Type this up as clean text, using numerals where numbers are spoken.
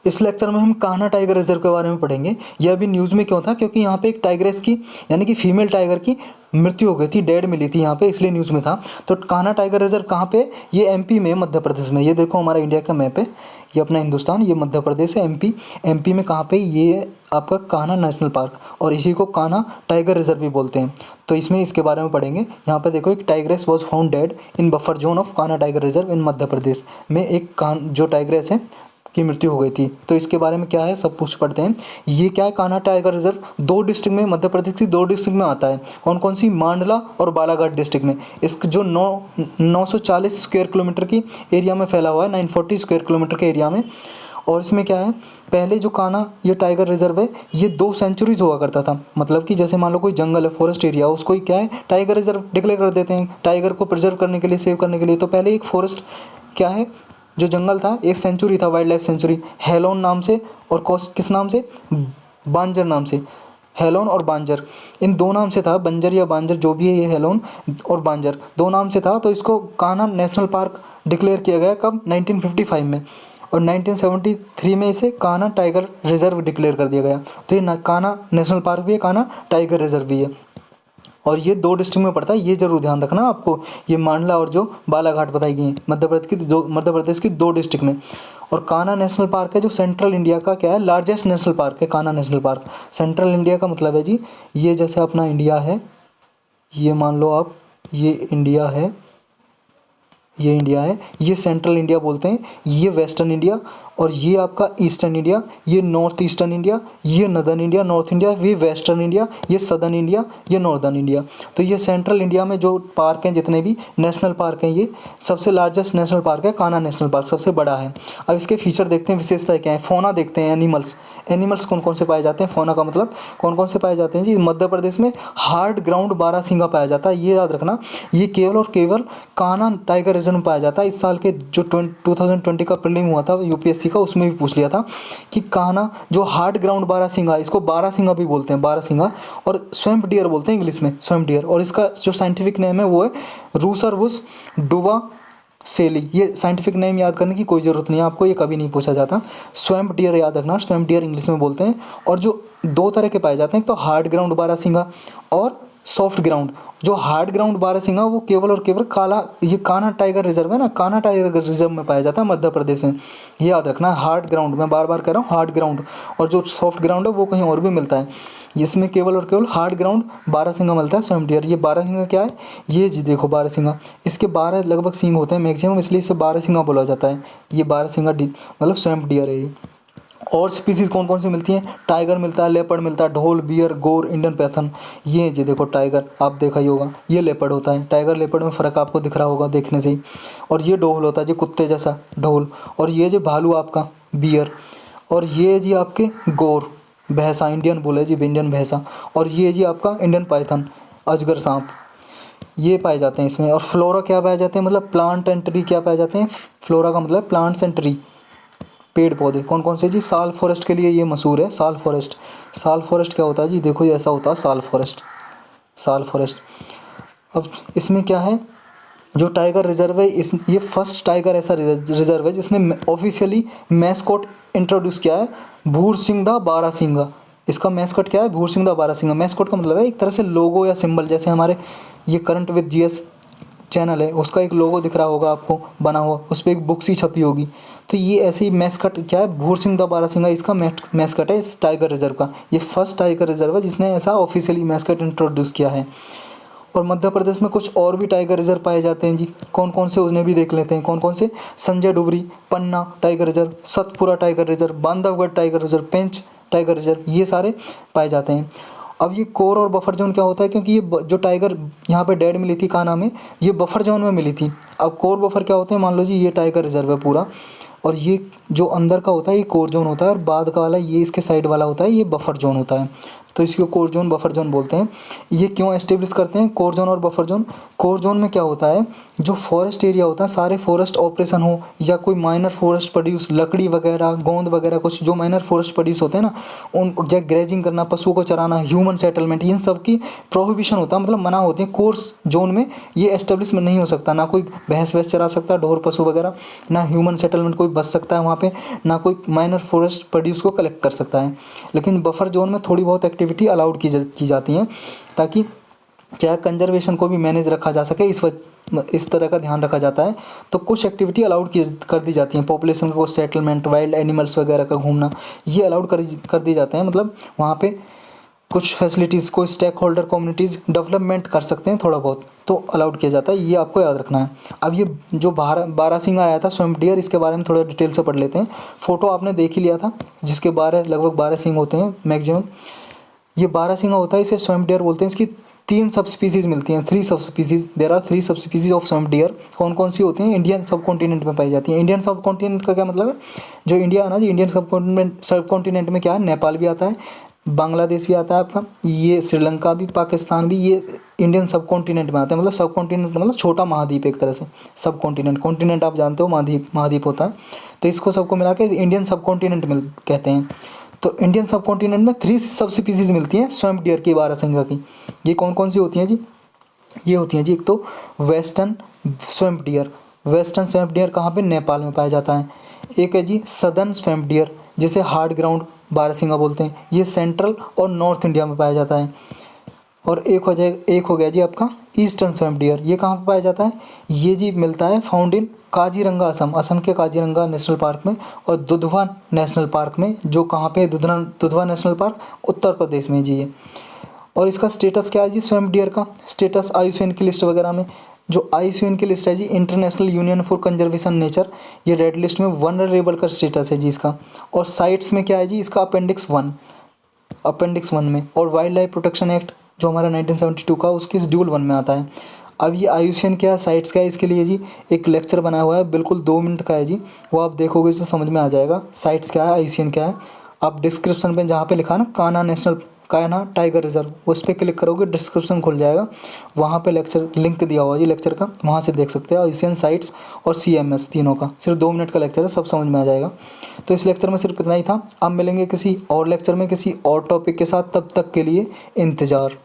इस लेक्चर में हम कान्हा टाइगर रिजर्व के बारे में पढ़ेंगे। यह अभी न्यूज़ में क्यों था, क्योंकि यहाँ पे एक टाइग्रेस की यानी कि फीमेल टाइगर की मृत्यु हो गई थी, डेड मिली थी यहाँ पे, इसलिए न्यूज़ में था। तो कान्हा टाइगर रिजर्व कहाँ पे? ये एमपी में, मध्य प्रदेश में। ये देखो हमारा इंडिया का मैप है, ये अपना हिंदुस्तान, ये मध्य प्रदेश है, एमपी। एमपी में कहाँ पे? ये आपका कान्हा नेशनल पार्क, और इसी को कान्हा टाइगर रिजर्व भी बोलते हैं। तो इसमें इसके बारे में पढ़ेंगे। यहाँ पे देखो, एक tigress was found dead in buffer zone of Kanha tiger reserve in Madhya Pradesh में। एक जो टाइग्रेस है की मृत्यु हो गई थी। तो इसके बारे में क्या है सब कुछ पढ़ते हैं। ये क्या है? कान्हा टाइगर रिजर्व दो डिस्ट्रिक्ट में, मध्य प्रदेश की दो डिस्ट्रिक्ट में आता है। कौन कौन सी? मांडला और बालाघाट डिस्ट्रिक्ट में। इसका जो 940 स्क्वायर किलोमीटर की एरिया में फैला हुआ है, 940 स्क्वायर किलोमीटर के एरिया में। और इसमें क्या है, पहले जो कान्हा ये टाइगर रिजर्व है, ये 2 सेंचुरीज हुआ करता था। मतलब कि जैसे मान लो कोई जंगल है, फॉरेस्ट एरिया, उसको ही क्या है, टाइगर रिजर्व डिक्लेयर कर देते हैं, टाइगर को प्रिजर्व करने के लिए, सेव करने के लिए। तो पहले एक फॉरेस्ट क्या है, जो जंगल था, एक सेंचुरी था, वाइल्ड लाइफ सेंचुरी, हेलोन नाम से, और किस नाम से? बांजर नाम से। हेलोन और बांजर, इन दो नाम से था, बंजर या बांजर जो भी है, ये हेलोन और बांजर दो नाम से था। तो इसको कान्हा नेशनल पार्क डिक्लेयर किया गया कब? 1955 में। और 1973 में इसे कान्हा टाइगर रिजर्व डिक्लेयर कर दिया गया। तो ये कान्हा नेशनल पार्क भी है, कान्हा टाइगर रिजर्व भी है, और ये 2 डिस्ट्रिक्ट में पड़ता है। ये जरूर ध्यान रखना आपको, ये मांडला और जो बालाघाट बताई गई हैं, मध्य प्रदेश की 2 डिस्ट्रिक्ट में। और कान्हा नेशनल पार्क है जो सेंट्रल इंडिया का क्या है, लार्जेस्ट नेशनल पार्क है Kanha national park. Central India का मतलब है जी, ये जैसे अपना इंडिया है, ये मान लो आप, ये इंडिया है, ये इंडिया है, ये सेंट्रल इंडिया बोलते हैं, ये वेस्टर्न इंडिया, और ये आपका ईस्टर्न इंडिया, ये नॉर्थ ईस्टर्न इंडिया, ये नदर्न इंडिया, नॉर्थ इंडिया, ये वेस्टर्न इंडिया, ये सदर्न इंडिया, ये नॉर्दर्न इंडिया। तो ये सेंट्रल इंडिया में जो पार्क हैं, जितने भी नेशनल पार्क हैं, ये सबसे लार्जेस्ट नेशनल पार्क है कान्हा नेशनल पार्क, सबसे बड़ा है। अब इसके फीचर देखते हैं, विशेषताएं क्या है। फोना देखते हैं, एनिमल्स कौन कौन से पाए जाते हैं, फोना का मतलब कौन कौन से पाए जाते हैं जी। मध्य प्रदेश में हार्ड ग्राउंड बारहसिंगा पाया जाता है, ये याद रखना। ये केवल और केवल कान्हा टाइगर रिजर्व में पाया जाता है। इस साल के जो 2020 का प्रीलिम हुआ था यूपीएससी का, उसमें भी पूछ लिया था कि कान्हा जो हार्ड ग्राउंड बारहसिंगा, इसको बारहसिंगा भी बोलते हैं, बारहसिंगा, और स्वैम्प डियर बोलते हैं इंग्लिश में, स्वैम्प डियर। और इसका जो साइंटिफिक नेम है वो है रूसरवुस डुवा सेली। ये साइंटिफिक नेम याद करने की कोई ज़रूरत नहीं है आपको, ये कभी नहीं पूछा जाता। स्वैम्प डियर याद रखना, स्वैम्प डियर इंग्लिश में बोलते हैं। और जो 2 तरह के पाए जाते हैं, तो हार्ड ग्राउंड बारहसिंगा और सॉफ्ट ग्राउंड। जो हार्ड ग्राउंड बारहसिंगा वो केवल और केवल ये कान्हा टाइगर रिजर्व है ना, कान्हा टाइगर रिजर्व में पाया जाता है मध्य प्रदेश में, ये याद रखना है। हार्ड ग्राउंड, मैं बार बार कह रहा हूँ, हार्ड ग्राउंड। और जो सॉफ्ट ग्राउंड है वो कहीं और भी मिलता है, इसमें केवल और केवल हार्ड ग्राउंड बारहसिंगा मिलता है, स्वयं डियर। ये बारहसिंगा क्या है, ये जी देखो बारहसिंगा, इसके 12 लगभग सींग होते हैं मैक्सिमम, इसलिए इसे बारहसिंगा बोला जाता है। ये बारहसिंगा मतलब स्वयं डियर है ये। और स्पीसीज़ कौन कौन सी मिलती हैं? टाइगर मिलता है, लेपर्ड मिलता है, ढोल, बियर, गोर, इंडियन पैथन। ये जी देखो टाइगर, आप देखा ही होगा, ये लेपर्ड होता है। टाइगर लेपर्ड में फ़र्क आपको दिख रहा होगा देखने से ही। और ये ढोल होता है जी, कुत्ते जैसा ढोल। और ये जो भालू आपका बियर। और ये जी आपके गोर, भैंसा, इंडियन बुल है जी, इंडियन भैंसा। और ये जी आपका इंडियन पाइथन, अजगर सांप, ये पाए जाते हैं इसमें। और फ्लोरा क्या पाए जाते हैं, मतलब प्लांट एंड ट्री क्या पाए जाते हैं? फ्लोरा का मतलब प्लांट्स एंड ट्री, पेड़ पौधे। कौन कौन से जी? साल फॉरेस्ट के लिए ये मशहूर है, साल फॉरेस्ट। साल फॉरेस्ट क्या होता है जी, देखो ये ऐसा होता है साल फॉरेस्ट, साल फॉरेस्ट। अब इसमें क्या है, जो टाइगर रिजर्व है, ये फर्स्ट टाइगर ऐसा रिजर्व है जिसने ऑफिशियली मैस्कॉट इंट्रोड्यूस किया है, भूर सिंह दा बारहसिंगा। इसका मैस्कॉट क्या है? भूर सिंह दा बारहसिंगा। मैस्कॉट का मतलब है एक तरह से लोगो या सिंबल, जैसे हमारे ये करंट विद जीएस चैनल है, उसका एक लोगो दिख रहा होगा आपको बना हुआ, उस पर एक बुक सी छपी होगी। तो ये ऐसे ही मैस्कट क्या है, भूर सिंह दा बारहसिंगा इसका मैस्कट है इस टाइगर रिजर्व का। ये फर्स्ट टाइगर रिजर्व है जिसने ऐसा ऑफिशियली मैस्कट इंट्रोड्यूस किया है। और मध्य प्रदेश में कुछ और भी टाइगर रिजर्व पाए जाते हैं जी, कौन कौन से उन्हें भी देख लेते हैं। कौन कौन से? Sanjay Dubri, Panna tiger reserve, Satpura tiger reserve, Bandhavgarh tiger reserve, Pench tiger reserve, ये सारे पाए जाते हैं। अब ये कोर और बफर जोन क्या होता है, क्योंकि ये जो टाइगर यहाँ पे डेड मिली थी कान्हा में, ये बफर जोन में मिली थी। अब कोर बफर क्या होते हैं, मान लो जी ये टाइगर रिजर्व है पूरा, और ये जो अंदर का होता है ये कोर जोन होता है, और बाद का वाला ये इसके साइड वाला होता है, ये बफर जोन होता है। तो इसको कोर जोन बफर जोन बोलते हैं। ये क्यों एस्टेब्लिश करते हैं कोर जोन और बफर जोन? कोर जोन में क्या होता है जो फॉरेस्ट एरिया होता है, सारे फॉरेस्ट ऑपरेशन हो या कोई माइनर फॉरेस्ट प्रोड्यूस, लकड़ी वगैरह, गोंद वगैरह, कुछ जो माइनर फॉरेस्ट प्रोड्यूस होते हैं ना, उन या ग्रेजिंग करना, पशुओं को चराना, ह्यूमन सेटलमेंट, इन सब की प्रोहिबिशन होता है, मतलब मना होती है। कोर्स जोन में ये एस्टेब्लिशमेंट नहीं हो सकता, ना कोई भैंस वैस चरा सकता, ढोर पशु वगैरह, ना ह्यूमन सेटलमेंट कोई बस सकता है वहाँ पे, ना कोई माइनर फॉरेस्ट प्रोड्यूस को कलेक्ट कर सकता है। लेकिन बफर जोन में थोड़ी बहुत एक्टिविटी अलाउड की जाती हैं, ताकि क्या कंजर्वेशन को भी मैनेज रखा जा सके, इस तरह का ध्यान रखा जाता है। तो कुछ एक्टिविटी अलाउड कर दी जाती हैं, पॉपुलेशन को सेटलमेंट, वाइल्ड एनिमल्स वगैरह का घूमना, ये अलाउड कर दी जाते हैं। मतलब वहाँ पे कुछ फैसिलिटीज़, कोई स्टेक होल्डर कम्युनिटीज़ डेवलपमेंट कर सकते हैं थोड़ा बहुत, तो अलाउड किया जाता है, ये आपको याद रखना है। अब ये जो बारहसिंगा आया था स्वैम्प डियर, इसके बारे में थोड़ा डिटेल से पढ़ लेते हैं। फ़ोटो आपने देख ही लिया था, जिसके लगभग 12 सिंग होते हैं मैक्सिमम। ये बारहसिंगा होता है, इसे स्वैम्प डियर बोलते हैं। इसकी 3 सब स्पीसीज़ मिलती हैं, 3 सब स्पीसीज़, देयर आर 3 सब स्पीसीज़ ऑफ स्वैम्प डियर। कौन कौन सी होती हैं? इंडियन सब कॉन्टिनेंट में पाई जाती हैं। इंडियन सब कॉन्टिनेंट का क्या मतलब है? जो इंडिया है ना जी, इंडियन सब कॉन्टिनेंट में क्या है? नेपाल भी आता है, बांग्लादेश भी आता है आपका, ये श्रीलंका भी, पाकिस्तान भी, ये इंडियन सब कॉन्टिनेंट में आते हैं। मतलब सब कॉन्टिनेंट मतलब छोटा महाद्वीप एक तरह से। सब कॉन्टिनेंट, कॉन्टिनेंट आप जानते हो, महाद्वीप होता है, तो इसको सबको मिला के इंडियन सब कॉन्टिनेंट में कहते हैं। तो इंडियन सब कॉन्टिनेंट में 3 सब स्पीसीज़ मिलती हैं स्वैम्प डियर की, बारहसिंगा की। ये कौन कौन सी होती हैं जी? ये होती हैं जी, एक तो western swamp dear. Western swamp dear कहाँ पे? नेपाल में पाया जाता है। एक है जी सदर्न स्वैम्प डियर, जिसे हार्ड ग्राउंड बारहसिंगा बोलते हैं, ये सेंट्रल और नॉर्थ इंडिया में पाया जाता है। और एक हो गया जी आपका ईस्टर्न स्वैम्प डियर, ये कहाँ पे पाया जाता है? ये जी मिलता है फाउंड इन काजीरंगा, असम के काजीरंगा नेशनल पार्क में, और दुधवा नेशनल पार्क में, जो कहाँ पे है? दुधवा नेशनल पार्क उत्तर प्रदेश में जी ये। और इसका स्टेटस क्या है जी स्वैम्प डियर का? स्टेटस IUCN की लिस्ट वगैरह में, जो IUCN की लिस्ट है जी, International Union for Conservation Nature, ये रेड लिस्ट में वनरेबल का स्टेटस है जी इसका। और साइट्स में क्या है जी इसका? अपेंडिक्स 1 में। और वाइल्ड लाइफ प्रोटेक्शन एक्ट जो हमारा 1972 का, उसकी शेड्यूल 1 में आता है। अब ये IUCN क्या है, साइट्स क्या है, इसके लिए जी एक लेक्चर बनाया हुआ है, बिल्कुल 2 मिनट का है जी, वो आप देखोगे तो समझ में आ जाएगा साइट्स क्या है, IUCN क्या है। आप डिस्क्रिप्शन में जहाँ पे लिखा है ना कान्हा टाइगर रिजर्व, उस पर क्लिक करोगे डिस्क्रिप्शन खुल जाएगा, वहाँ पे लेक्चर लिंक दिया हुआ है जी लेक्चर का, वहाँ से देख सकते हो। IUCN साइट्स और CMS तीनों का सिर्फ 2 मिनट का लेक्चर है, सब समझ में आ जाएगा। तो इस लेक्चर में सिर्फ इतना ही था। अब मिलेंगे किसी और लेक्चर में किसी और टॉपिक के साथ, तब तक के लिए इंतज़ार।